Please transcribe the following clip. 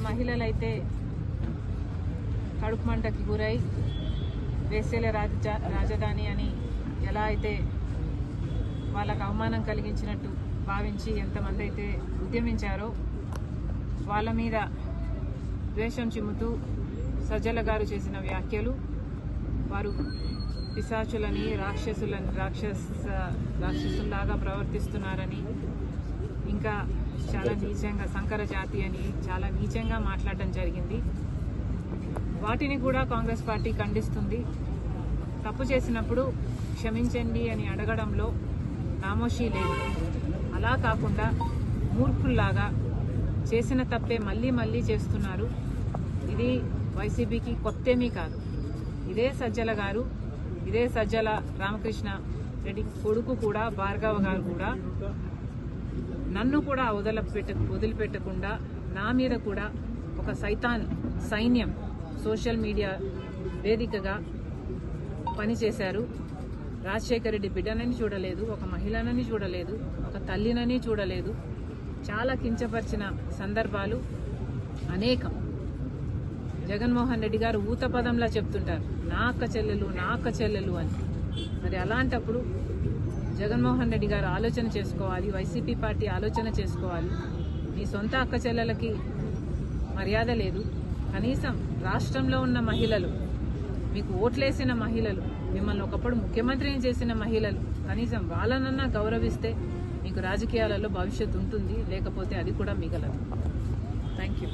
మహిళలైతే కడుపు మంటకి గురై వేసేల రాజధాని అని ఎలా అయితే వాళ్ళకు అవమానం కలిగించినట్టు భావించి ఎంతమంది అయితే ఉద్యమించారో వాళ్ళ మీద ద్వేషం చిమ్ముతూ సజ్జల గారు చేసిన వ్యాఖ్యలు వారు పిశాచులని రాక్షసుల్లాగా ప్రవర్తిస్తున్నారని ఇంకా చాలా నీచంగా సంకర జాతి అని చాలా నీచంగా మాట్లాడడం జరిగింది. వాటిని కూడా కాంగ్రెస్ పార్టీ ఖండిస్తుంది. తప్పు చేసినప్పుడు క్షమించండి అని అడగడంలో నామోషీ లేదు. అలా కాకుండా మూర్ఖుల్లాగా చేసిన తప్పే మళ్ళీ మళ్ళీ చేస్తున్నారు. ఇది వైసీపీకి కొత్తేమీ కాదు. ఇదే సజ్జల గారు, ఇదే సజ్జల రామకృష్ణ రెడ్డి కొడుకు కూడా భార్గవ గారు కూడా నన్ను కూడా వదిలిపెట్టకుండా నా మీద కూడా ఒక సైన్యం సోషల్ మీడియా వేదికగా పనిచేశారు. రాజశేఖర రెడ్డి బిడ్డనని చూడలేదు, ఒక మహిళనని చూడలేదు, ఒక తల్లినని చూడలేదు. చాలా కించపరిచిన సందర్భాలు అనేకం. జగన్మోహన్ రెడ్డి గారు ఊత పదంలా చెప్తుంటారు, నా అక్క చెల్లెలు అని. మరి అలాంటప్పుడు జగన్మోహన్ రెడ్డి గారు ఆలోచన చేసుకోవాలి, వైసీపీ పార్టీ ఆలోచన చేసుకోవాలి. మీ సొంత అక్క చెల్లెలకి మర్యాద లేదు. కనీసం రాష్ట్రంలో ఉన్న మహిళలు, మీకు ఓట్లేసిన మహిళలు, మిమ్మల్ని ఒకప్పుడు ముఖ్యమంత్రిని చేసిన మహిళలు, కనీసం వాళ్ళనన్నా గౌరవిస్తే మీకు రాజకీయాలలో భవిష్యత్తు ఉంటుంది. లేకపోతే అది కూడా మిగలదు. Thank you.